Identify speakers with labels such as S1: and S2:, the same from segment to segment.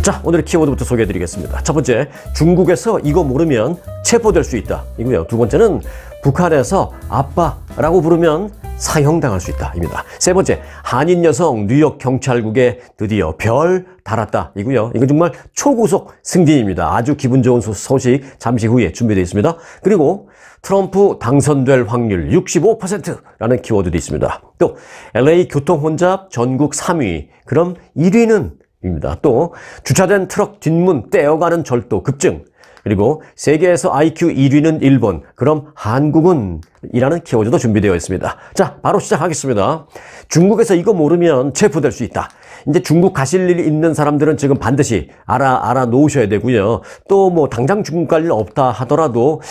S1: 자, 오늘의 키워드부터 소개해드리겠습니다. 첫 번째, 중국에서 이거 모르면 체포될 수 있다 이고요. 두 번째는 북한에서 아빠라고 부르면 사형당할 수 있다 입니다. 세 번째, 한인 여성 뉴욕 경찰국에 드디어 별 달았다 이고요. 이건 정말 초고속 승진입니다. 아주 기분 좋은 소식 잠시 후에 준비되어 있습니다. 그리고 트럼프 당선될 확률 65%라는 키워드도 있습니다. 또 LA 교통혼잡 전국 3위, 그럼 1위는 입니다. 또 주차된 트럭 뒷문 떼어가는 절도 급증, 그리고 세계에서 IQ 1위는 일본, 그럼 한국은? 이라는 키워드도 준비되어 있습니다. 자, 바로 시작하겠습니다. 중국에서 이거 모르면 체포될 수 있다. 이제 중국 가실 일이 있는 사람들은 지금 반드시 알아 놓으셔야 되고요. 또 뭐 당장 중국 갈 일 없다 하더라도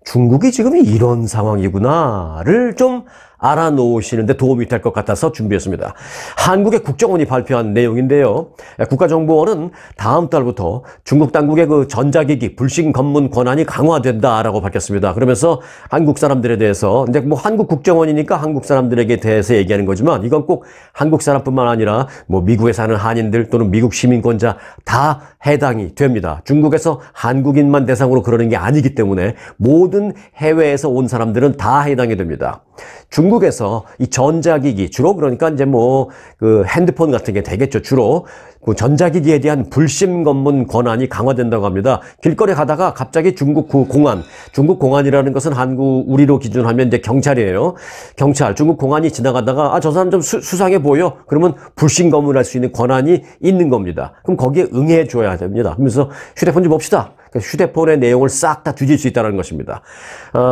S1: 중국이 지금 이런 상황이구나를 좀 알아놓으시는데 도움이 될 것 같아서 준비했습니다. 한국의 국정원이 발표한 내용인데요. 국가정보원은 다음 달부터 중국 당국의 그 전자기기 불신 검문 권한이 강화된다라고 밝혔습니다. 그러면서 한국 사람들에 대해서, 이제 뭐 한국 국정원이니까 한국 사람들에게 대해서 얘기하는 거지만 이건 꼭 한국 사람뿐만 아니라 뭐 미국에 사는 한인들 또는 미국 시민권자 다 해당이 됩니다. 중국에서 한국인만 대상으로 그러는 게 아니기 때문에 모든 해외에서 온 사람들은 다 해당이 됩니다. 중국에서 이 전자기기, 주로 그러니까 이제 뭐 그 핸드폰 같은 게 되겠죠. 주로 그 전자기기에 대한 불신 검문 권한이 강화된다고 합니다. 길거리 가다가 갑자기 중국 공안, 중국 공안이라는 것은 우리로 기준하면 이제 경찰이에요. 경찰, 중국 공안이 지나가다가 저 사람 좀 수상해 보여? 그러면 불신 검문할 수 있는 권한이 있는 겁니다. 그럼 거기에 응해 줘야 됩니다. 그러면서 휴대폰 좀 봅시다. 휴대폰의 내용을 싹 다 뒤질 수 있다는 것입니다.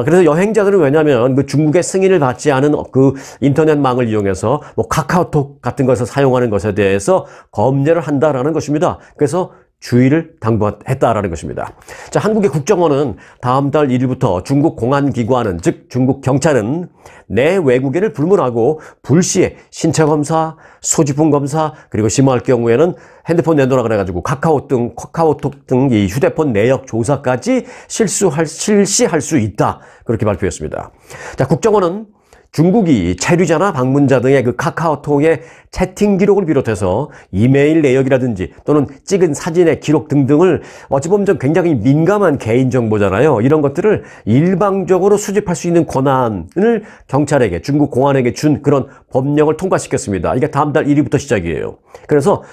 S1: 그래서 여행자들은 왜냐하면 그 중국의 승인을 받지 않은 그 인터넷망을 이용해서 뭐 카카오톡 같은 것을 사용하는 것에 대해서 검열을 한다라는 것입니다. 그래서 주의를 당부했다라는 것입니다. 자, 한국의 국정원은 다음 달 1일부터 중국 공안기관은, 즉 중국 경찰은 내 외국인을 불문하고 불시에 신체검사, 소지품 검사, 그리고 심할 경우에는 핸드폰 내놓으라 그래가지고 카카오톡 등 이 휴대폰 내역 조사까지 실시할 수 있다. 그렇게 발표했습니다. 자, 국정원은 중국이 체류자나 방문자 등의 그 카카오톡의 채팅 기록을 비롯해서 이메일 내역이라든지 또는 찍은 사진의 기록 등등을 어찌 보면 좀 굉장히 민감한 개인정보잖아요. 이런 것들을 일방적으로 수집할 수 있는 권한을 경찰에게, 중국 공안에게 준 그런 법령을 통과시켰습니다. 이게 다음 달 1일부터 시작이에요. 그래서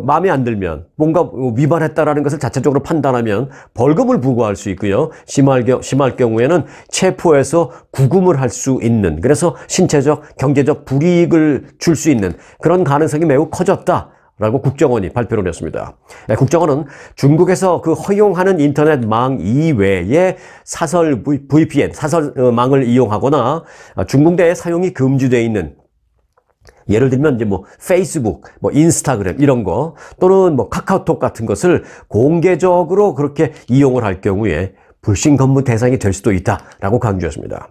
S1: 마음에 안 들면, 뭔가 위반했다라는 것을 자체적으로 판단하면 벌금을 부과할 수 있고요. 심할 경우에는 체포해서 구금을 할 수 있는, 그래서 신체적, 경제적 불이익을 줄 수 있는 그런 가능성이 매우 커졌다라고 국정원이 발표를 했습니다. 국정원은 중국에서 그 허용하는 인터넷망 이외에 사설 VPN, 사설망을 이용하거나 중국 내에 사용이 금지되어 있는, 예를 들면 이제 뭐 페이스북, 뭐 인스타그램 이런 거 또는 뭐 카카오톡 같은 것을 공개적으로 그렇게 이용을 할 경우에 불신 검문 대상이 될 수도 있다라고 강조했습니다.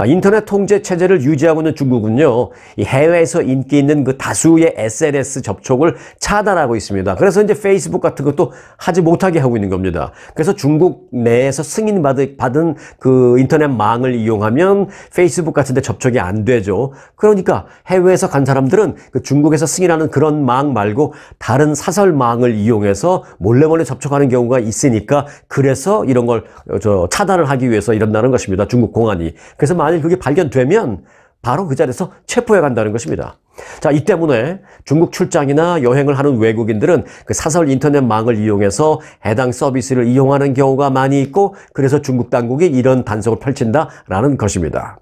S1: 인터넷 통제 체제를 유지하고 있는 중국은요, 이 해외에서 인기 있는 그 다수의 SNS 접촉을 차단하고 있습니다. 그래서 이제 페이스북 같은 것도 하지 못하게 하고 있는 겁니다. 그래서 중국 내에서 승인받은 그 인터넷망을 이용하면 페이스북 같은 데 접촉이 안 되죠. 그러니까 해외에서 간 사람들은 그 중국에서 승인하는 그런 망 말고 다른 사설망을 이용해서 몰래 접촉하는 경우가 있으니까, 그래서 이런 걸 차단을 하기 위해서 이런다는 것입니다. 중국 공안이. 그래서 만일 그게 발견되면 바로 그 자리에서 체포해 간다는 것입니다. 자, 이 때문에 중국 출장이나 여행을 하는 외국인들은 그 사설 인터넷망을 이용해서 해당 서비스를 이용하는 경우가 많이 있고, 그래서 중국 당국이 이런 단속을 펼친다라는 것입니다.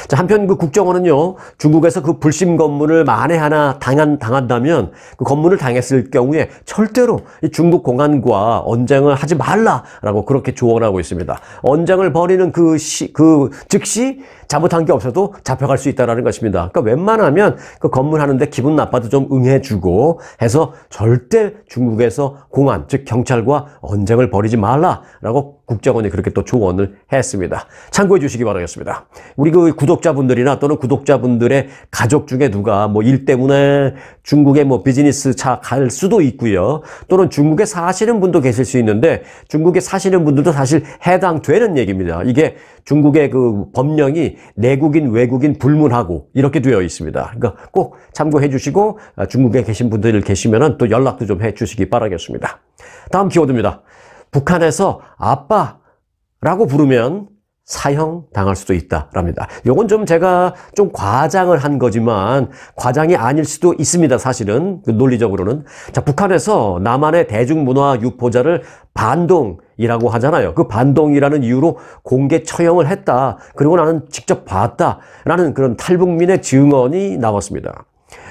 S1: 자, 한편 그 국정원은요, 중국에서 그 불신 검문을 만에 하나 당한다면, 그 검문을 당했을 경우에 절대로 이 중국 공안과 언쟁을 하지 말라라고 그렇게 조언하고 있습니다. 언쟁을 벌이는 즉시 잘못한 게 없어도 잡혀갈 수 있다는 것입니다. 그러니까 웬만하면 그 검문하는데 기분 나빠도 좀 응해주고 해서 절대 중국에서 공안, 즉 경찰과 언쟁을 벌이지 말라라고 국정원이 그렇게 또 조언을 했습니다. 참고해 주시기 바라겠습니다. 우리 그 구독자분들이나 또는 구독자분들의 가족 중에 누가 뭐 일 때문에 중국에 뭐 비즈니스 차 갈 수도 있고요. 또는 중국에 사시는 분도 계실 수 있는데, 중국에 사시는 분들도 사실 해당되는 얘기입니다. 이게 중국의 그 법령이 내국인, 외국인 불문하고 이렇게 되어 있습니다. 그러니까 꼭 참고해 주시고 중국에 계신 분들 계시면 또 연락도 좀 해 주시기 바라겠습니다. 다음 키워드입니다. 북한에서 아빠라고 부르면 사형 당할 수도 있다랍니다. 요건 좀 제가 좀 과장을 한 거지만 과장이 아닐 수도 있습니다. 사실은 논리적으로는. 자, 북한에서 남한의 대중문화 유포자를 반동이라고 하잖아요. 그 반동이라는 이유로 공개 처형을 했다. 그리고 나는 직접 봤다라는 그런 탈북민의 증언이 나왔습니다.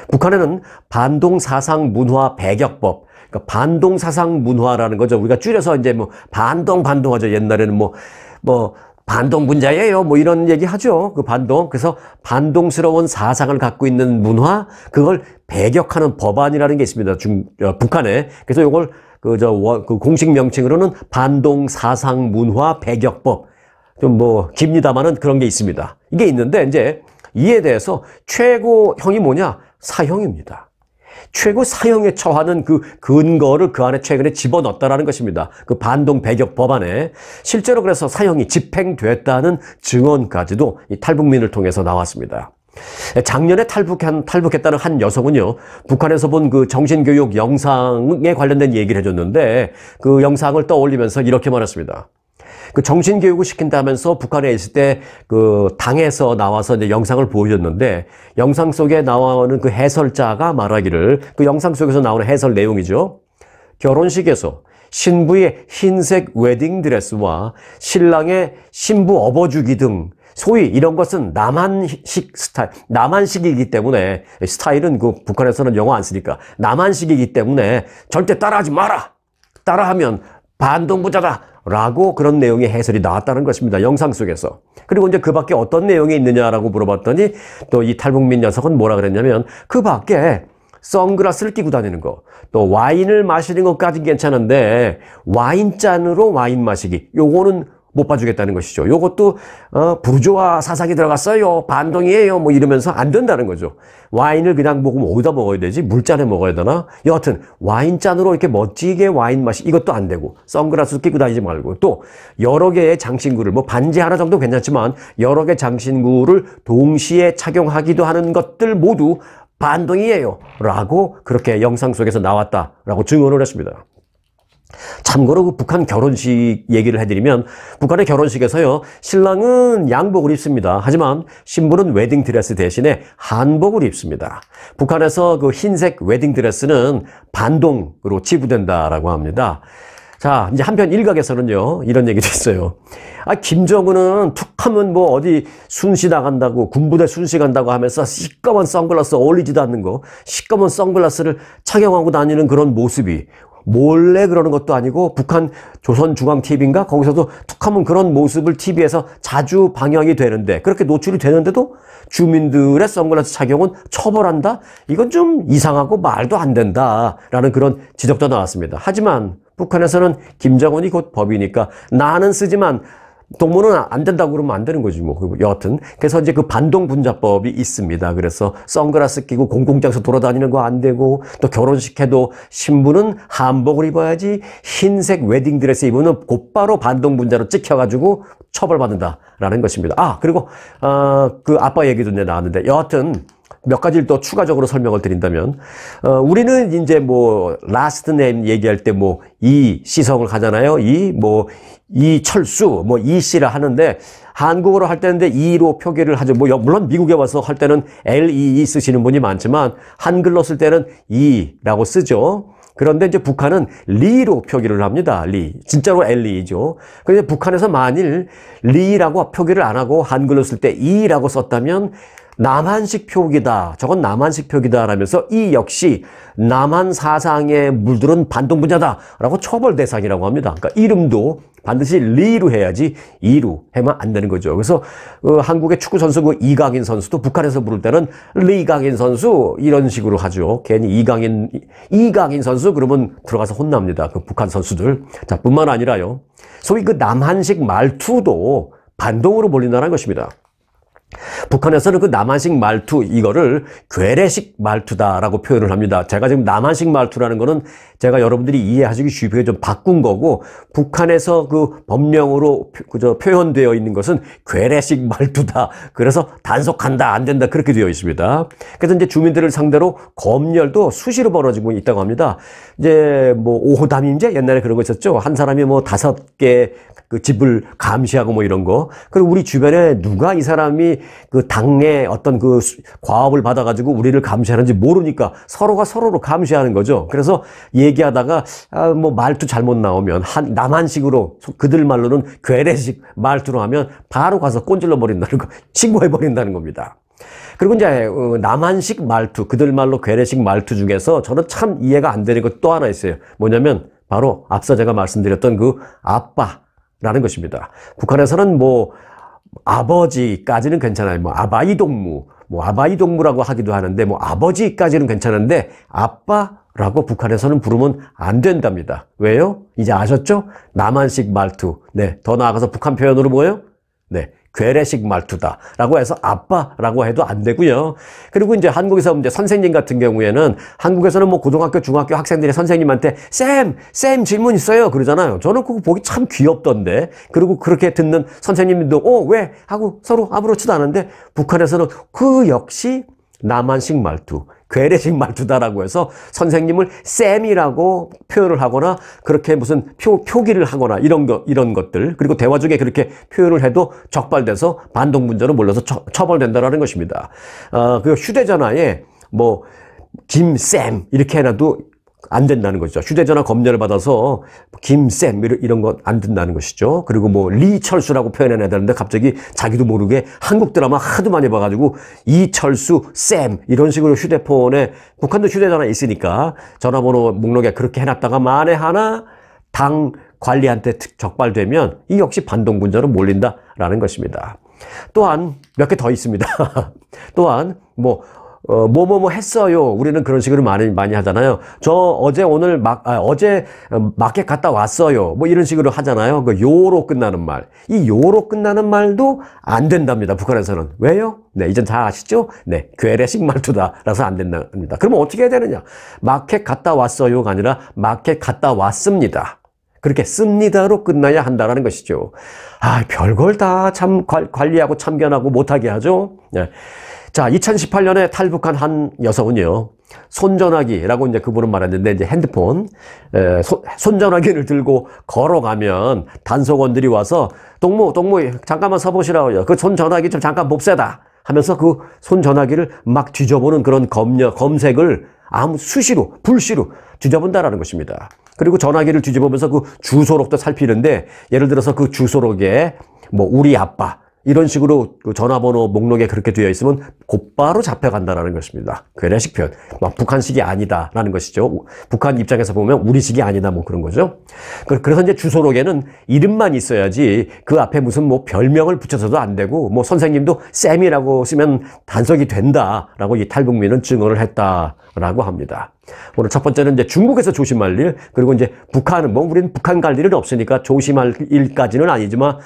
S1: 북한에는 반동사상문화 배격법, 그러니까 반동사상문화라는 거죠. 우리가 줄여서 이제 뭐 반동하죠. 옛날에는 뭐 반동분자예요. 뭐 이런 얘기 하죠. 그 반동. 그래서 반동스러운 사상을 갖고 있는 문화, 그걸 배격하는 법안이라는 게 있습니다. 북한에. 그래서 이걸 그 공식 명칭으로는 반동사상문화 배격법. 좀 뭐 깁니다만은 그런 게 있습니다. 이게 있는데 이제 이에 대해서 최고형이 뭐냐? 사형입니다. 최고 사형에 처하는 그 근거를 그 안에 최근에 집어넣었다라는 것입니다. 그 반동 배격 법안에 실제로 그래서 사형이 집행됐다는 증언까지도 이 탈북민을 통해서 나왔습니다. 작년에 탈북했다는 한 여성은요, 북한에서 본 그 정신교육 영상에 관련된 얘기를 해줬는데 그 영상을 떠올리면서 이렇게 말했습니다. 그 정신교육을 시킨다면서 북한에 있을 때 그 당에서 나와서 이제 영상을 보여줬는데 영상 속에 나오는 그 해설자가 말하기를 그 영상 속에서 나오는 해설 내용이죠. 결혼식에서 신부의 흰색 웨딩드레스와 신랑의 신부 업어주기 등 소위 이런 것은 남한식 스타일, 남한식이기 때문에 스타일은 그 북한에서는 영어 안 쓰니까 남한식이기 때문에 절대 따라하지 마라. 따라하면 반동부자다. 라고 그런 내용의 해설이 나왔다는 것입니다. 영상 속에서. 그리고 이제 그 밖에 어떤 내용이 있느냐라고 물어봤더니 또 이 탈북민 녀석은 뭐라 그랬냐면 그 밖에 선글라스를 끼고 다니는 거, 또 와인을 마시는 것까지는 괜찮은데 와인잔으로 와인 마시기, 요거는 못 봐주겠다는 것이죠. 요것도 부르주아 사상이 들어갔어요. 반동이에요. 뭐 이러면서 안 된다는 거죠. 와인을 그냥 먹으면 어디다 먹어야 되지? 물잔에 먹어야 되나? 여하튼 와인잔으로 이렇게 멋지게 와인 마시 이것도 안 되고 선글라스 끼고 다니지 말고 또 여러 개의 장신구를 뭐 반지 하나 정도 괜찮지만 여러 개 장신구를 동시에 착용하기도 하는 것들 모두 반동이에요. 라고 그렇게 영상 속에서 나왔다라고 증언을 했습니다. 참고로 그 북한 결혼식 얘기를 해드리면 북한의 결혼식에서요 신랑은 양복을 입습니다. 하지만 신부는 웨딩드레스 대신에 한복을 입습니다. 북한에서 그 흰색 웨딩드레스는 반동으로 치부된다라고 합니다. 자, 이제 한편 일각에서는요 이런 얘기도 있어요. 아, 김정은은 툭하면 뭐 어디 순시 나간다고 군부대 순시 간다고 하면서 시꺼먼 선글라스 어울리지도 않는 거, 시꺼먼 선글라스를 착용하고 다니는 그런 모습이 몰래 그러는 것도 아니고 북한 조선중앙TV인가 거기서도 툭하면 그런 모습을 TV에서 자주 방영이 되는데 그렇게 노출이 되는데도 주민들의 선글라스 착용은 처벌한다? 이건 좀 이상하고 말도 안 된다라는 그런 지적도 나왔습니다. 하지만 북한에서는 김정은이 곧 법이니까 나는 쓰지만 동무는 안 된다고 그러면 안 되는 거지 뭐. 여하튼 그래서 이제 그 반동분자법이 있습니다. 그래서 선글라스 끼고 공공장소 돌아다니는 거 안 되고 또 결혼식 해도 신부는 한복을 입어야지 흰색 웨딩드레스 입으면 곧바로 반동분자로 찍혀가지고 처벌받는다라는 것입니다. 아, 그리고 그 아빠 얘기도 이제 나왔는데 여하튼 몇 가지를 또 추가적으로 설명을 드린다면 우리는 이제 뭐 라스트 네임 얘기할 때 뭐 이시성을 하잖아요. 이철수 뭐 이씨라 하는데 한국어로 할 때는 이로 표기를 하죠. 뭐 물론 미국에 와서 할 때는 LEE 쓰시는 분이 많지만 한글로 쓸 때는 이라고 쓰죠. 그런데 이제 북한은 리로 표기를 합니다. 리. 진짜로 LE죠. 그런데 북한에서 만일 리라고 표기를 안 하고 한글로 쓸 때 이라고 썼다면 남한식 표기다. 저건 남한식 표기다. 라면서 이 역시 남한 사상에 물들은 반동분자다라고 처벌 대상이라고 합니다. 그러니까 이름도 반드시 리로 해야지 이로 하면 안 되는 거죠. 그래서 한국의 축구 선수 그 이강인 선수도 북한에서 부를 때는 리강인 선수 이런 식으로 하죠. 괜히 이강인 선수 그러면 들어가서 혼납니다. 그 북한 선수들. 자, 뿐만 아니라요. 소위 그 남한식 말투도 반동으로 몰린다는 것입니다. 북한에서는 그 남한식 말투 이거를 괴뢰식 말투다라고 표현을 합니다. 제가 지금 남한식 말투라는 거는 제가 여러분들이 이해하시기 쉽게 좀 바꾼 거고, 북한에서 그 법령으로 표현되어 있는 것은 괴뢰식 말투다. 그래서 단속한다, 안 된다, 그렇게 되어 있습니다. 그래서 이제 주민들을 상대로 검열도 수시로 벌어지고 있다고 합니다. 이제 뭐 오호담임제 옛날에 그런 거 있었죠. 한 사람이 뭐 5개 그 집을 감시하고 뭐 이런 거. 그리고 우리 주변에 누가 이 사람이 그 당의 어떤 그 과업을 받아가지고 우리를 감시하는지 모르니까 서로가 서로를 감시하는 거죠. 그래서 얘기하다가 뭐 말투 잘못 나오면 남한식으로 그들 말로는 괴뢰식 말투로 하면 바로 가서 꼰질러 버린다는 거, 신고해 버린다는 겁니다. 그리고 이제 남한식 말투, 그들 말로 괴뢰식 말투 중에서 저는 참 이해가 안 되는 것 또 하나 있어요. 뭐냐면 바로 앞서 제가 말씀드렸던 그 아빠라는 것입니다. 북한에서는 뭐 아버지까지는 괜찮아요. 뭐 아바이동무, 뭐 아바이동무라고 하기도 하는데 뭐 아버지까지는 괜찮은데 아빠라고 북한에서는 부르면 안 된답니다. 왜요? 이제 아셨죠? 남한식 말투. 네, 더 나아가서 북한 표현으로 뭐예요? 네, 괴뢰식 말투다라고 해서 아빠라고 해도 안 되고요. 그리고 이제 한국에서 이제 선생님 같은 경우에는 한국에서는 뭐 고등학교, 중학교 학생들이 선생님한테 쌤 질문 있어요 그러잖아요. 저는 그거 보기 참 귀엽던데. 그리고 그렇게 듣는 선생님도 왜? 하고 서로 아무렇지도 않은데 북한에서는 그 역시 남한식 말투, 괴뢰식 말투다라고 해서 선생님을 쌤이라고 표현을 하거나 그렇게 무슨 표기를 하거나 이런 것들, 그리고 대화 중에 그렇게 표현을 해도 적발돼서 반동문제로 몰려서 처벌된다라는 것입니다. 그 휴대전화에 뭐 김쌤 이렇게 해놔도 안 된다는 것이죠. 휴대전화 검열을 받아서 김쌤 이런 거 안 된다는 것이죠. 그리고 뭐 리철수라고 표현해야 되는데 갑자기 자기도 모르게 한국 드라마 하도 많이 봐가지고 이철수 쌤 이런 식으로 휴대폰에, 북한도 휴대전화 있으니까 전화번호 목록에 그렇게 해놨다가 만에 하나 당 관리한테 적발되면 이 역시 반동군자로 몰린다라는 것입니다. 또한 몇 개 더 있습니다. 또한 뭐 했어요. 우리는 그런 식으로 많이 하잖아요. 저 어제 오늘 어제 마켓 갔다 왔어요. 뭐 이런 식으로 하잖아요. 그 요로 끝나는 말. 이 요로 끝나는 말도 안 된답니다. 북한에서는. 왜요? 네, 이젠 다 아시죠? 네, 괴뢰식 말투다라서 안 된답니다. 그러면 어떻게 해야 되느냐? 마켓 갔다 왔어요가 아니라 마켓 갔다 왔습니다. 그렇게 씁니다로 끝나야 한다는 것이죠. 별걸 다 참 관리하고 참견하고 못하게 하죠. 네. 자, 2018년에 탈북한 한 여성은요, 손전화기라고 이제 그분은 말했는데, 이제 핸드폰, 손전화기를 들고 걸어가면 단속원들이 와서, 동무, 잠깐만 서보시라고요. 그 손전화기 좀 잠깐 봅시다. 하면서 그 손전화기를 막 뒤져보는 그런 검색을 불시로 뒤져본다라는 것입니다. 그리고 전화기를 뒤져보면서 그 주소록도 살피는데, 예를 들어서 그 주소록에 뭐, 우리 아빠, 이런 식으로 그 전화번호 목록에 그렇게 되어 있으면 곧바로 잡혀간다는 것입니다. 괴뢰식 표현. 막 북한식이 아니다라는 것이죠. 북한 입장에서 보면 우리식이 아니다 뭐 그런 거죠. 그래서 이제 주소록에는 이름만 있어야지 그 앞에 무슨 뭐 별명을 붙여서도 안 되고, 뭐 선생님도 쌤이라고 쓰면 단속이 된다라고 이 탈북민은 증언을 했다라고 합니다. 오늘 첫 번째는 이제 중국에서 조심할 일, 그리고 이제 북한은 뭐 우리는 북한 갈 일은 없으니까 조심할 일까지는 아니지만,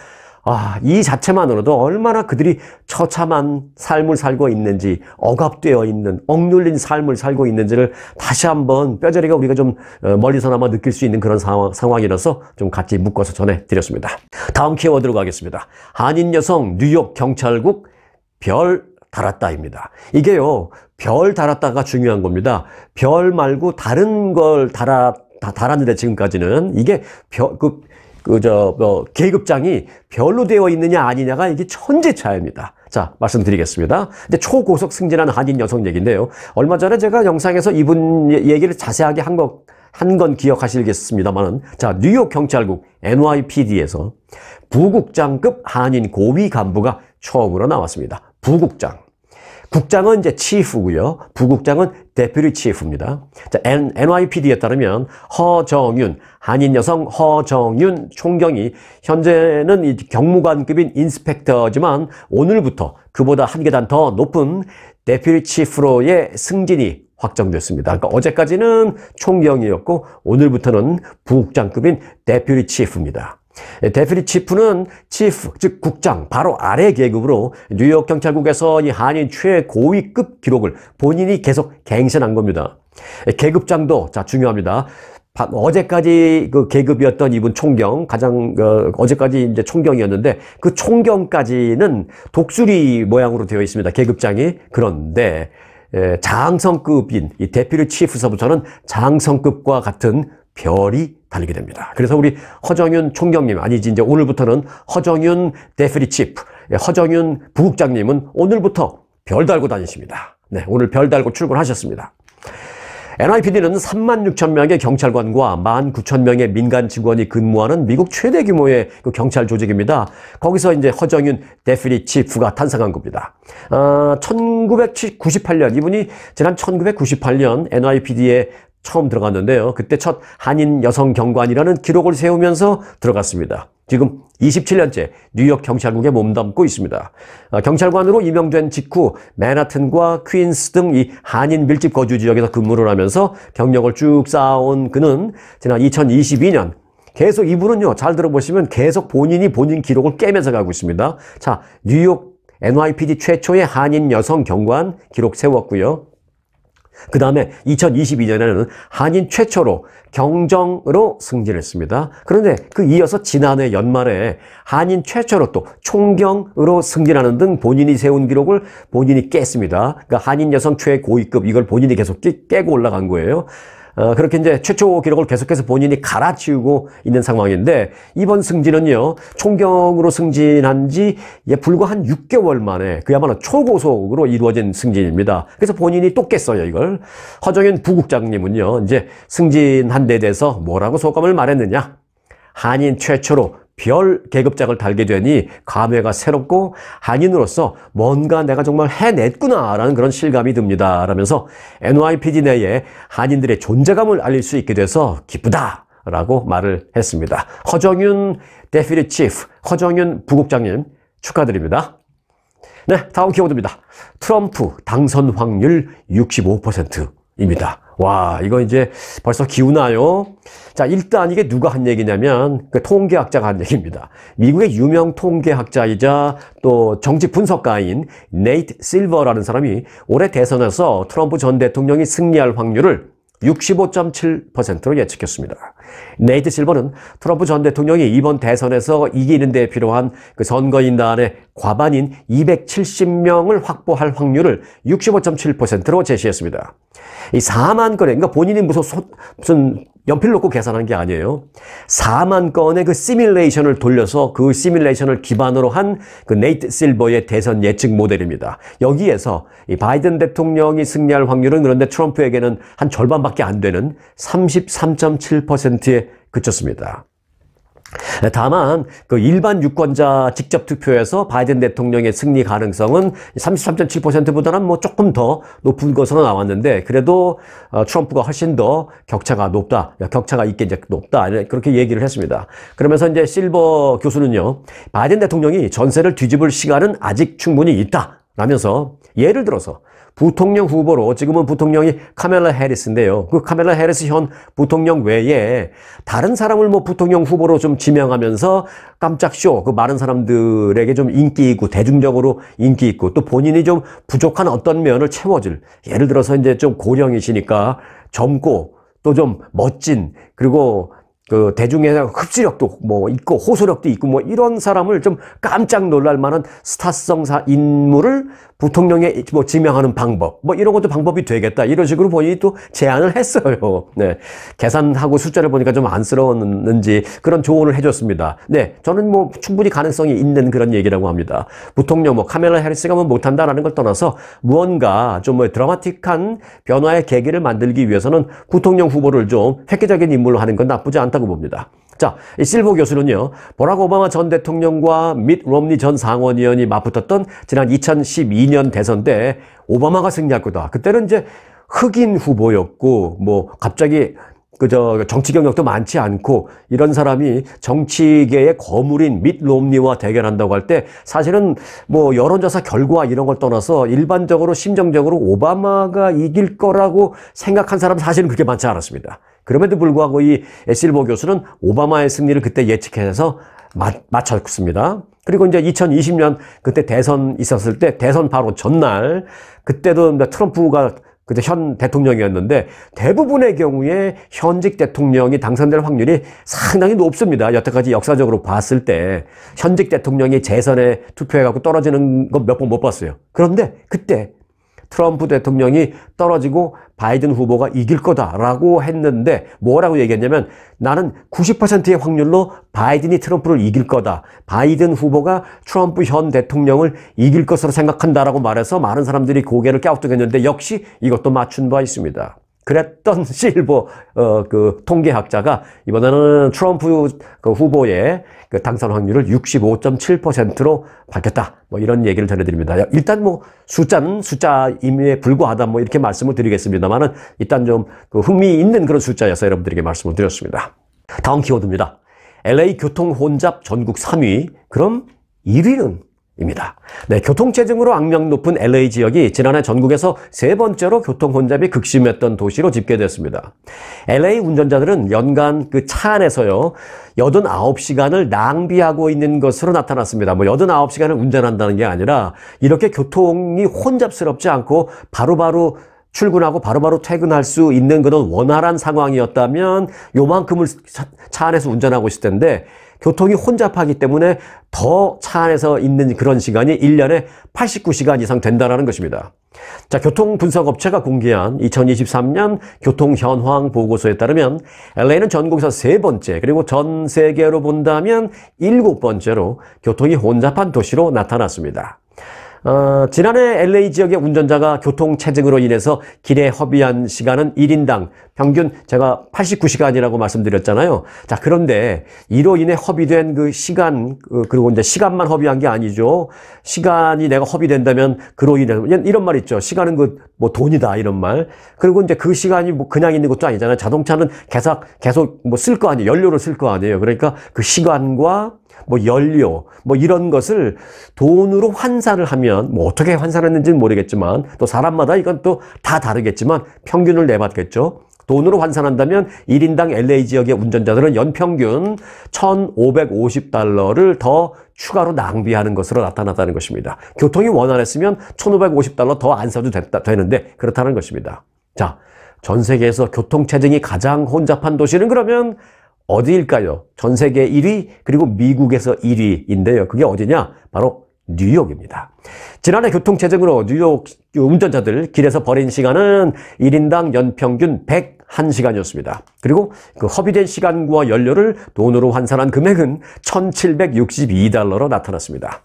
S1: 이 자체만으로도 얼마나 그들이 처참한 삶을 살고 있는지, 억압되어 있는, 억눌린 삶을 살고 있는지를 다시 한번 뼈저리가 우리가 좀 멀리서나마 느낄 수 있는 그런 상황이라서 좀 같이 묶어서 전해드렸습니다. 다음 키워드로 가겠습니다. 한인 여성 뉴욕 경찰국 별 달았다입니다. 이게요, 별 달았다가 중요한 겁니다. 별 말고 다른 걸 달았는데 지금까지는 이게 계급장이 별로 되어 있느냐 아니냐가 이게 천지 차이입니다. 자, 말씀드리겠습니다. 근데 초고속 승진한 한인 여성 얘기인데요. 얼마 전에 제가 영상에서 이분 얘기를 자세하게 한 건 기억하시겠습니다만은, 자, 뉴욕 경찰국 NYPD에서 부국장급 한인 고위 간부가 처음으로 나왔습니다. 부국장. 국장은 이제 치프고요. 부국장은 데퓨티 치프입니다. 자, NYPD에 따르면 허정윤, 한인 여성 허정윤 총경이 현재는 이 경무관급인 인스펙터지만 오늘부터 그보다 한 계단 더 높은 데퓨티 치프로의 승진이 확정됐습니다. 그러니까 어제까지는 총경이었고 오늘부터는 부국장급인 데퓨티 치프입니다. 데프리 치프는 치프, 즉 국장 바로 아래 계급으로 뉴욕 경찰국에서 이 한인 최고위급 기록을 본인이 계속 갱신한 겁니다. 계급장도 자 중요합니다. 어제까지 그 계급이었던 이분 총경, 어제까지 이제 총경이었는데 그 총경까지는 독수리 모양으로 되어 있습니다. 계급장이. 그런데 장성급인 이 데퓨티 치프서부터는 장성급과 같은 별이 달리게 됩니다. 그래서 우리 허정윤 총경님, 아니지 이제 오늘부터는 허정윤 데퓨티 치프, 허정윤 부국장님은 오늘부터 별 달고 다니십니다. 네, 오늘 별 달고 출근하셨습니다. NYPD는 36,000명의 경찰관과 19,000명의 민간 직원이 근무하는 미국 최대 규모의 그 경찰 조직입니다. 거기서 이제 허정윤 데퓨티 치프가 탄생한 겁니다. 1998년, 이분이 지난 1998년 NYPD에 처음 들어갔는데요. 그때 첫 한인 여성 경관이라는 기록을 세우면서 들어갔습니다. 지금 27년째 뉴욕 경찰국에 몸담고 있습니다. 경찰관으로 임명된 직후 맨하튼과 퀸스 등 이 한인 밀집 거주 지역에서 근무를 하면서 경력을 쭉 쌓아온 그는 지난 2022년 계속 이분은요, 잘 들어보시면 계속 본인 기록을 깨면서 가고 있습니다. 자, 뉴욕 NYPD 최초의 한인 여성 경관 기록 세웠고요. 그 다음에 2022년에는 한인 최초로 경정으로 승진했습니다. 그런데 그 이어서 지난해 연말에 한인 최초로 또 총경으로 승진하는 등 본인이 세운 기록을 본인이 깼습니다. 그러니까 한인 여성 최고위급 이걸 본인이 계속 깨고 올라간 거예요. 그렇게 이제 최초 기록을 계속해서 본인이 갈아치우고 있는 상황인데, 이번 승진은요, 총경으로 승진한 지 불과 한 6개월 만에 그야말로 초고속으로 이루어진 승진입니다. 그래서 본인이 또 깼어요, 이걸. 허정윤 부국장님은요, 이제 승진한 데 대해서 뭐라고 소감을 말했느냐? 한인 최초로 별 계급장을 달게 되니 감회가 새롭고 한인으로서 뭔가 내가 정말 해냈구나라는 그런 실감이 듭니다. 라면서 NYPD 내에 한인들의 존재감을 알릴 수 있게 돼서 기쁘다라고 말을 했습니다. 허정윤 데퓨티 치프, 허정윤 부국장님 축하드립니다. 네, 다음 키워드입니다. 트럼프 당선 확률 65%입니다. 와, 이거 이제 벌써 기우나요? 자, 일단 이게 누가 한 얘기냐면 그 통계학자가 한 얘기입니다. 미국의 유명 통계학자이자 또 정치 분석가인 네이트 실버라는 사람이 올해 대선에서 트럼프 전 대통령이 승리할 확률을 65.7%로 예측했습니다. 네이트 실버는 트럼프 전 대통령이 이번 대선에서 이기는 데 필요한 그 선거인단의 과반인 270명을 확보할 확률을 65.7%로 제시했습니다. 이 4만 건의, 그러니까 본인이 무슨 연필 놓고 계산한 게 아니에요. 4만 건의 그 시뮬레이션을 돌려서 그 시뮬레이션을 기반으로 한 그 네이트 실버의 대선 예측 모델입니다. 여기에서 이 바이든 대통령이 승리할 확률은 그런데 트럼프에게는 한 절반밖에 안 되는 33.7%에 그쳤습니다. 다만 그 일반 유권자 직접 투표에서 바이든 대통령의 승리 가능성은 33.7%보다는 뭐 조금 더 높은 것으로 나왔는데, 그래도 트럼프가 훨씬 더 격차가 있게 이제 높다, 그렇게 얘기를 했습니다. 그러면서 이제 실버 교수는요, 바이든 대통령이 전세를 뒤집을 시간은 아직 충분히 있다 라면서, 예를 들어서 부통령 후보로 지금은 부통령이 카멜라 해리스인데요. 그 카멜라 해리스 현 부통령 외에 다른 사람을 뭐 부통령 후보로 좀 지명하면서 깜짝 쇼, 그 많은 사람들에게 좀 인기 있고 대중적으로 인기 있고 또 본인이 좀 부족한 어떤 면을 채워줄, 예를 들어서 이제 좀 고령이시니까 젊고 또 좀 멋진, 그리고 그 대중의 흡수력도 뭐 있고 호소력도 있고 뭐 이런 사람을 좀 깜짝 놀랄 만한 스타성 인물을 부통령에 뭐 지명하는 방법, 뭐 이런 것도 방법이 되겠다, 이런 식으로 본인이 또 제안을 했어요. 네, 계산하고 숫자를 보니까 좀 안쓰러웠는지 그런 조언을 해줬습니다. 네, 저는 뭐 충분히 가능성이 있는 그런 얘기라고 합니다. 부통령 뭐 카멜라 해리스가 뭐 못한다라는 걸 떠나서 무언가 좀 뭐 드라마틱한 변화의 계기를 만들기 위해서는 부통령 후보를 좀 획기적인 인물로 하는 건 나쁘지 않다고 봅니다. 자, 이 실버 교수는요, 버락 오바마 전 대통령과 밋 롬니 전 상원의원이 맞붙었던 지난 2012년 대선 때 오바마가 승리할 거다. 그때는 이제 흑인 후보였고, 뭐 갑자기 정치 경력도 많지 않고 이런 사람이 정치계의 거물인 밋 롬니와 대결한다고 할 때 사실은 뭐 여론조사 결과 이런 걸 떠나서 일반적으로 심정적으로 오바마가 이길 거라고 생각한 사람은 사실은 그렇게 많지 않았습니다. 그럼에도 불구하고 이 실버 교수는 오바마의 승리를 그때 예측해서 맞췄습니다. 그리고 이제 2020년 그때 대선 있었을 때 대선 바로 전날 그때도 트럼프가 그때 현 대통령이었는데 대부분의 경우에 현직 대통령이 당선될 확률이 상당히 높습니다. 여태까지 역사적으로 봤을 때 현직 대통령이 재선에 투표해갖고 떨어지는 거 몇 번 못 봤어요. 그런데 그때 트럼프 대통령이 떨어지고 바이든 후보가 이길 거다라고 했는데 뭐라고 얘기했냐면 나는 90%의 확률로 바이든이 트럼프를 이길 거다. 바이든 후보가 트럼프 현 대통령을 이길 것으로 생각한다라고 말해서 많은 사람들이 고개를 갸우뚱했는데 역시 이것도 맞춘 바 있습니다. 그랬던 실버 그 통계학자가 이번에는 트럼프 그 후보의 그 당선 확률을 65.7%로 밝혔다. 뭐 이런 얘기를 전해드립니다. 일단 뭐 숫자는 숫자임에 불과하다. 뭐 이렇게 말씀을 드리겠습니다만은 일단 좀 그 흥미 있는 그런 숫자여서 여러분들에게 말씀을 드렸습니다. 다음 키워드입니다. LA 교통 혼잡 전국 3위. 그럼 1위는? 입니다. 네, 교통체증으로 악명 높은 LA 지역이 지난해 전국에서 세 번째로 교통 혼잡이 극심했던 도시로 집계됐습니다. LA 운전자들은 연간 그 차 안에서요 89시간을 낭비하고 있는 것으로 나타났습니다. 뭐 89시간을 운전한다는 게 아니라 이렇게 교통이 혼잡스럽지 않고 바로바로 출근하고 바로바로 퇴근할 수 있는 그런 원활한 상황이었다면 요만큼을 차 안에서 운전하고 있을 텐데 교통이 혼잡하기 때문에 더 차 안에서 있는 그런 시간이 1년에 89시간 이상 된다는 것입니다. 자, 교통분석업체가 공개한 2023년 교통현황 보고서에 따르면 LA는 전국에서 세 번째 그리고 전 세계로 본다면 7번째로 교통이 혼잡한 도시로 나타났습니다. 지난해 LA 지역의 운전자가 교통체증으로 인해서 길에 허비한 시간은 1인당 평균 제가 89시간이라고 말씀드렸잖아요. 자, 그런데 이로 인해 허비된 그 시간, 그리고 이제 시간만 허비한 게 아니죠. 시간이 내가 허비된다면 그로 인해 이런 말 있죠. 시간은 뭐 돈이다 이런 말. 그리고 이제 그 시간이 뭐 그냥 있는 것도 아니잖아요. 자동차는 계속 뭐 쓸 거 아니에요. 연료를 쓸 거 아니에요. 그러니까 그 시간과 뭐 연료, 뭐 이런 것을 돈으로 환산을 하면 뭐 어떻게 환산했는지는 모르겠지만 또 사람마다 이건 또 다 다르겠지만 평균을 내봤겠죠. 돈으로 환산한다면 1인당 LA 지역의 운전자들은 연평균 1,550달러를 더 추가로 낭비하는 것으로 나타났다는 것입니다. 교통이 원활했으면 1,550달러 더 안 써도 되는데 그렇다는 것입니다. 자, 전 세계에서 교통체증이 가장 혼잡한 도시는 그러면 어디일까요? 전 세계 1위 그리고 미국에서 1위인데요. 그게 어디냐? 바로 뉴욕입니다. 지난해 교통체증으로 뉴욕 운전자들 길에서 벌인 시간은 1인당 연평균 101시간이었습니다. 그리고 그 허비된 시간과 연료를 돈으로 환산한 금액은 1,762달러로 나타났습니다.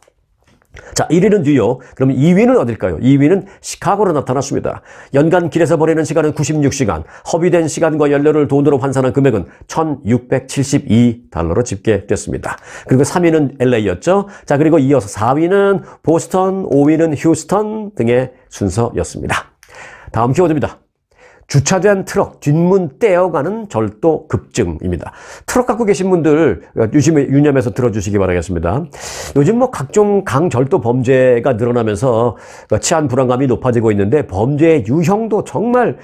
S1: 자, 1위는 뉴욕. 그럼 2위는 어딜까요? 2위는 시카고로 나타났습니다. 연간 길에서 벌이는 시간은 96시간, 허비된 시간과 연료를 돈으로 환산한 금액은 1,672달러로 집계됐습니다. 그리고 3위는 LA였죠. 자, 그리고 이어서 4위는 보스턴, 5위는 휴스턴 등의 순서였습니다. 다음 키워드입니다. 주차된 트럭 뒷문 떼어가는 절도 급증입니다. 트럭 갖고 계신 분들 유념해서 들어주시기 바라겠습니다. 요즘 뭐 각종 강절도 범죄가 늘어나면서 치안 불안감이 높아지고 있는데 범죄의 유형도 정말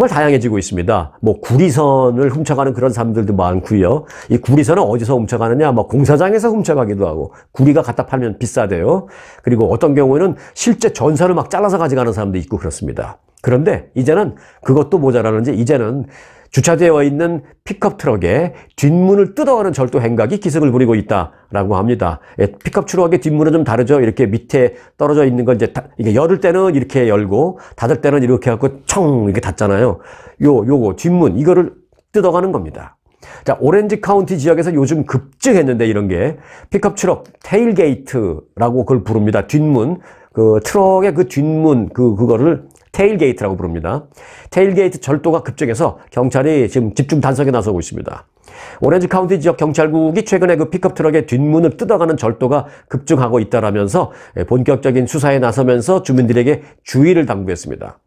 S1: 다양해지고 있습니다. 뭐 구리선을 훔쳐가는 그런 사람들도 많고요. 이 구리선은 어디서 훔쳐가느냐? 뭐 공사장에서 훔쳐가기도 하고 구리가 갖다 팔면 비싸대요. 그리고 어떤 경우에는 실제 전선을 막 잘라서 가져가는 사람도 있고 그렇습니다. 그런데 이제는 그것도 모자라는지 이제는 주차되어 있는 픽업 트럭의 뒷문을 뜯어가는 절도 행각이 기승을 부리고 있다라고 합니다. 픽업 트럭의 뒷문은 좀 다르죠. 이렇게 밑에 떨어져 있는 건 이제 이게 열을 때는 이렇게 열고 닫을 때는 이렇게 갖고 청 이렇게 닫잖아요. 요거 뒷문 이거를 뜯어가는 겁니다. 자, 오렌지 카운티 지역에서 요즘 급증했는데 이런 게 픽업 트럭 테일게이트라고 그걸 부릅니다. 뒷문 그 트럭의 그 뒷문 그거를 테일게이트라고 부릅니다. 테일게이트 절도가 급증해서 경찰이 지금 집중 단속에 나서고 있습니다. 오렌지 카운티 지역 경찰국이 최근에 그 픽업 트럭의 뒷문을 뜯어가는 절도가 급증하고 있다라면서 본격적인 수사에 나서면서 주민들에게 주의를 당부했습니다.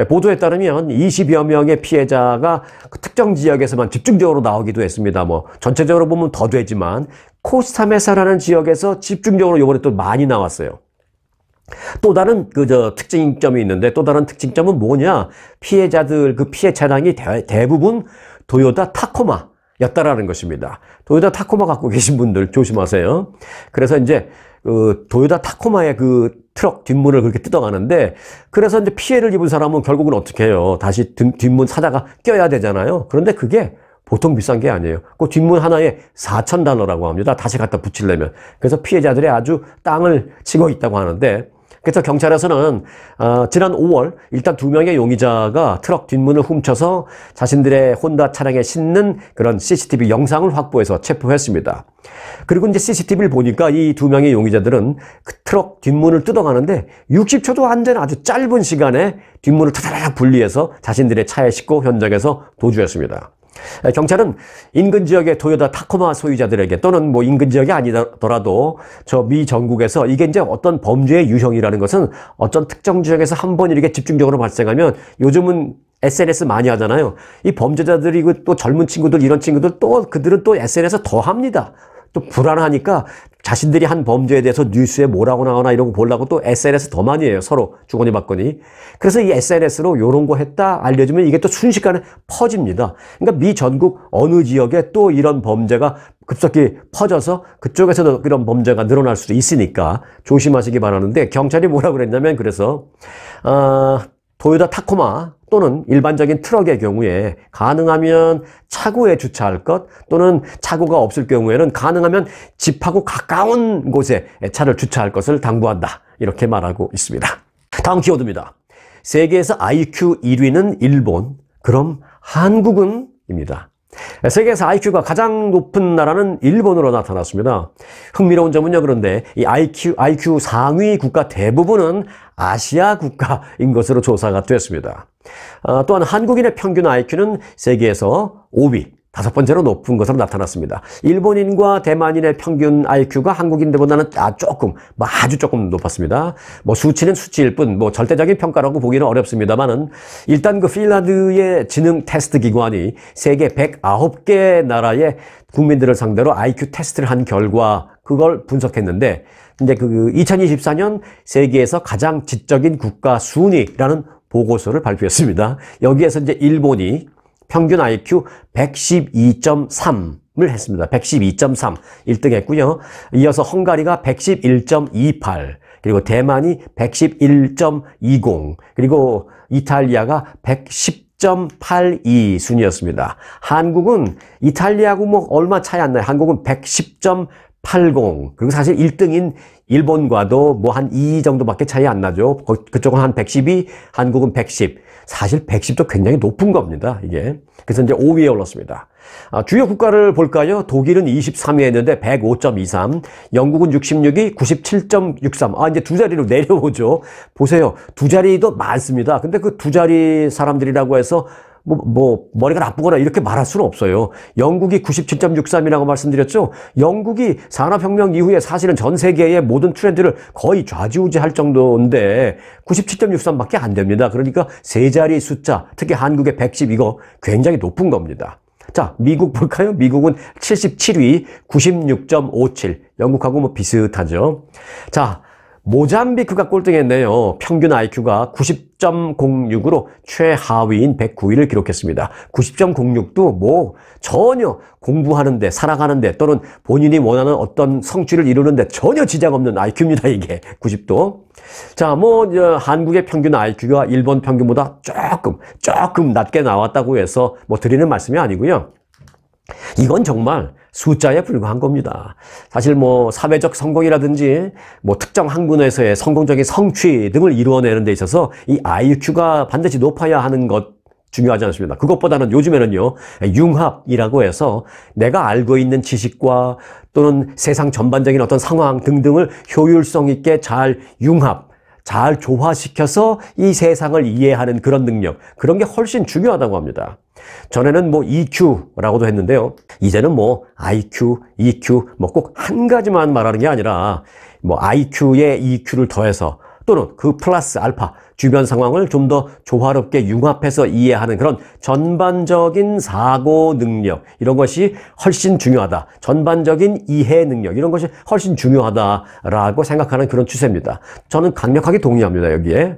S1: 보도에 따르면 20여 명의 피해자가 그 특정 지역에서만 집중적으로 나오기도 했습니다. 뭐 전체적으로 보면 더 되지만 코스타메사라는 지역에서 집중적으로 이번에 또 많이 나왔어요. 또 다른 특징점이 있는데, 또 다른 특징점은 뭐냐? 피해자들, 그 피해 차량이 대부분 도요타 타코마였다라는 것입니다. 도요타 타코마 갖고 계신 분들 조심하세요. 그래서 이제 도요타 타코마의 그 트럭 뒷문을 그렇게 뜯어가는데, 그래서 이제 피해를 입은 사람은 결국은 어떻게 해요? 다시 뒷문 사다가 껴야 되잖아요. 그런데 그게 보통 비싼 게 아니에요. 그 뒷문 하나에 $4,000라고 합니다. 다시 갖다 붙이려면. 그래서 피해자들이 아주 땅을 치고 있다고 하는데, 그래서 경찰에서는 지난 5월 일단 2명의 용의자가 트럭 뒷문을 훔쳐서 자신들의 혼다 차량에 싣는 그런 CCTV 영상을 확보해서 체포했습니다. 그리고 이제 CCTV를 보니까 이 2명의 용의자들은 그 트럭 뒷문을 뜯어가는데 60초도 안 되는 아주 짧은 시간에 뒷문을 타다닥 분리해서 자신들의 차에 싣고 현장에서 도주했습니다. 경찰은 인근 지역의 도요타 타코마 소유자들에게, 또는 뭐 인근 지역이 아니더라도 저 미 전국에서 이게 이제 어떤 범죄의 유형이라는 것은 어떤 특정 지역에서 한 번 이렇게 집중적으로 발생하면, 요즘은 SNS 많이 하잖아요. 이 범죄자들이 또 젊은 친구들, 이런 친구들 그들은 또 SNS 더 합니다. 또 불안하니까 자신들이 한 범죄에 대해서 뉴스에 뭐라고 나오나 이런 거 보려고 또 SNS 더 많이 해요. 서로 주거니 받거니. 그래서 이 SNS로 요런 거 했다 알려주면 이게 또 순식간에 퍼집니다. 그러니까 미 전국 어느 지역에 또 이런 범죄가 급속히 퍼져서 그쪽에서도 이런 범죄가 늘어날 수도 있으니까 조심하시기 바라는데, 경찰이 뭐라고 그랬냐면, 그래서 도요타 타코마 또는 일반적인 트럭의 경우에 가능하면 차고에 주차할 것, 또는 차고가 없을 경우에는 가능하면 집하고 가까운 곳에 차를 주차할 것을 당부한다, 이렇게 말하고 있습니다. 다음 키워드입니다. 세계에서 IQ 1위는 일본, 그럼 한국은? 입니다. 세계에서 IQ가 가장 높은 나라는 일본으로 나타났습니다. 흥미로운 점은요, 그런데 이 IQ 상위 국가 대부분은 아시아 국가인 것으로 조사가 됐습니다. 또한 한국인의 평균 IQ는 세계에서 5위, 5번째로 높은 것으로 나타났습니다. 일본인과 대만인의 평균 IQ가 한국인들보다는 아주 조금 높았습니다. 뭐 수치는 수치일 뿐, 뭐 절대적인 평가라고 보기는 어렵습니다만은, 일단 그 핀란드의 지능 테스트 기관이 세계 109개 나라의 국민들을 상대로 IQ 테스트를 한 결과 그걸 분석했는데, 이제 그 2024년 세계에서 가장 지적인 국가 순위라는 보고서를 발표했습니다. 여기에서 이제 일본이 평균 IQ 112.3을 했습니다. 112.3 1등 했고요. 이어서 헝가리가 111.28, 그리고 대만이 111.20, 그리고 이탈리아가 110.82 순이었습니다. 한국은 이탈리아하고 뭐 얼마 차이 안 나요. 한국은 110.80, 그리고 사실 1등인 일본과도 뭐 한 2 정도밖에 차이 안 나죠. 그쪽은 한 112, 한국은 110. 사실 110도 굉장히 높은 겁니다, 이게. 그래서 이제 5위에 올랐습니다. 주요 국가를 볼까요? 독일은 23위 했는데 105.23, 영국은 66위, 97.63. 이제 두 자리로 내려오죠. 보세요. 두 자리도 많습니다. 근데 그 두 자리 사람들이라고 해서 머리가 나쁘거나 이렇게 말할 수는 없어요. 영국이 97.63이라고 말씀드렸죠. 영국이 산업혁명 이후에 사실은 전 세계의 모든 트렌드를 거의 좌지우지할 정도인데 97.63밖에 안 됩니다. 그러니까 세 자리 숫자, 특히 한국의 110, 이거 굉장히 높은 겁니다. 자, 미국 볼까요? 미국은 77위, 96.57. 영국하고 뭐 비슷하죠. 자, 모잠비크가 꼴등했네요. 평균 IQ가 90.06으로 최하위인 109위를 기록했습니다. 90.06도 뭐 전혀 공부하는데, 살아가는데, 또는 본인이 원하는 어떤 성취를 이루는데 전혀 지장 없는 IQ입니다, 이게. 90도. 자, 한국의 평균 IQ가 일본 평균보다 조금 낮게 나왔다고 해서 드리는 말씀이 아니고요. 이건 정말 숫자에 불과한 겁니다. 사실 사회적 성공이라든지 특정 학문에서의 성공적인 성취 등을 이루어내는 데 있어서 이 IQ가 반드시 높아야 하는 것 중요하지 않습니다. 그것보다는 요즘에는요, 융합이라고 해서 내가 알고 있는 지식과 또는 세상 전반적인 어떤 상황 등등을 효율성 있게 잘 잘 조화시켜서 이 세상을 이해하는 그런 능력, 그런 게 훨씬 중요하다고 합니다. 전에는 EQ라고도 했는데요. 이제는 IQ, EQ, 꼭 한 가지만 말하는 게 아니라 IQ에 EQ를 더해서 또는 그 플러스 알파 주변 상황을 좀 더 조화롭게 융합해서 이해하는 그런 전반적인 사고 능력, 이런 것이 훨씬 중요하다. 전반적인 이해 능력, 이런 것이 훨씬 중요하다라고 생각하는 그런 추세입니다. 저는 강력하게 동의합니다, 여기에.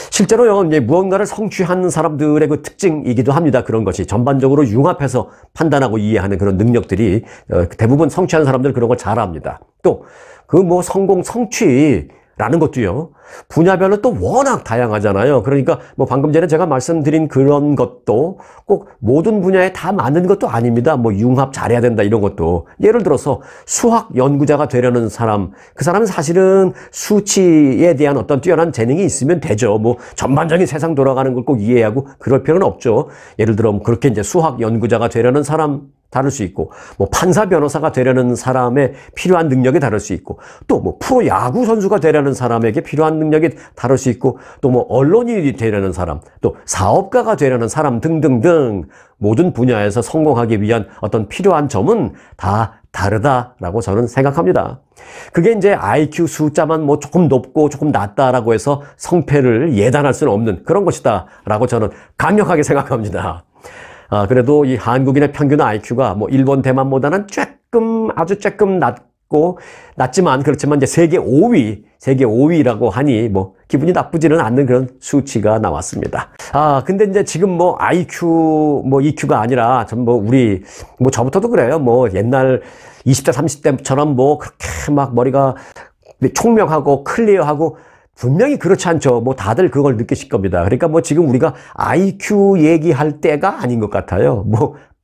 S1: 실제로 이제 무언가를 성취한 사람들의 그 특징이기도 합니다. 그런 것이 전반적으로 융합해서 판단하고 이해하는 그런 능력들이 대부분 성취한 사람들 그런 걸 잘합니다. 또 그 성공, 성취라는 것도요, 분야별로 또 워낙 다양하잖아요. 그러니까 방금 전에 제가 말씀드린 그런 것도 꼭 모든 분야에 다 맞는 것도 아닙니다. 융합 잘해야 된다 이런 것도. 예를 들어서 수학 연구자가 되려는 사람, 그 사람은 사실은 수치에 대한 어떤 뛰어난 재능이 있으면 되죠. 전반적인 세상 돌아가는 걸 꼭 이해하고 그럴 필요는 없죠. 예를 들어 그렇게 이제 수학 연구자가 되려는 사람 다를 수 있고, 판사 변호사가 되려는 사람의 필요한 능력이 다를 수 있고, 또 프로 야구 선수가 되려는 사람에게 필요한 능력이 다를 수 있고, 또 언론인이 되려는 사람, 또 사업가가 되려는 사람 등등등 모든 분야에서 성공하기 위한 어떤 필요한 점은 다 다르다라고 저는 생각합니다. 그게 이제 IQ 숫자만 조금 높고 조금 낮다라고 해서 성패를 예단할 수는 없는 그런 것이다라고 저는 강력하게 생각합니다. 그래도 이 한국인의 평균 IQ가 일본, 대만보다는 아주 조금 낮지만, 그렇지만 이제 세계 5위라고 하니 기분이 나쁘지는 않는 그런 수치가 나왔습니다. 근데 이제 지금 IQ, EQ가 아니라 우리, 저부터도 그래요. 옛날 20대, 30대처럼 그렇게 막 머리가 총명하고 클리어하고 분명히 그렇지 않죠. 다들 그걸 느끼실 겁니다. 그러니까 지금 우리가 IQ 얘기할 때가 아닌 것 같아요.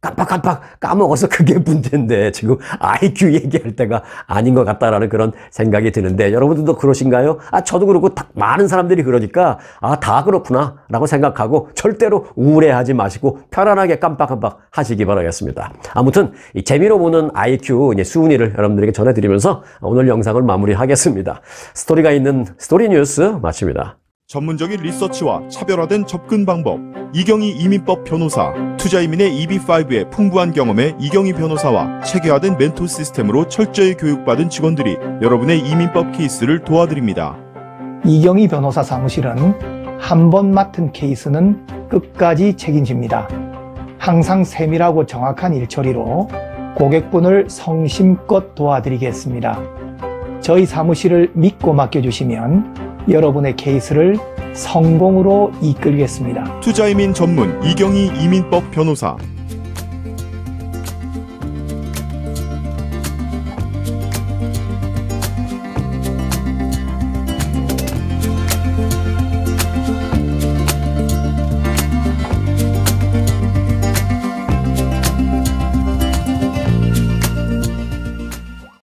S1: 깜빡 까먹어서 그게 문제인데 지금 IQ 얘기할 때가 아닌 것 같다라는 그런 생각이 드는데, 여러분들도 그러신가요? 저도 그렇고 많은 사람들이 그러니까 다 그렇구나 라고 생각하고 절대로 우울해하지 마시고 편안하게 깜빡깜빡 하시기 바라겠습니다. 아무튼 이 재미로 보는 IQ 순위를 여러분들에게 전해드리면서 오늘 영상을 마무리하겠습니다. 스토리가 있는 스토리 뉴스 마칩니다.
S2: 전문적인 리서치와 차별화된 접근 방법, 이경희 이민법 변호사, 투자이민의 EB5의 풍부한 경험에 이경희 변호사와 체계화된 멘토 시스템으로 철저히 교육받은 직원들이 여러분의 이민법 케이스를 도와드립니다.
S3: 이경희 변호사 사무실은 한 번 맡은 케이스는 끝까지 책임집니다. 항상 세밀하고 정확한 일처리로 고객분을 성심껏 도와드리겠습니다. 저희 사무실을 믿고 맡겨주시면 여러분의 케이스를 성공으로 이끌겠습니다.
S2: 투자이민 전문 이경희 이민법 변호사.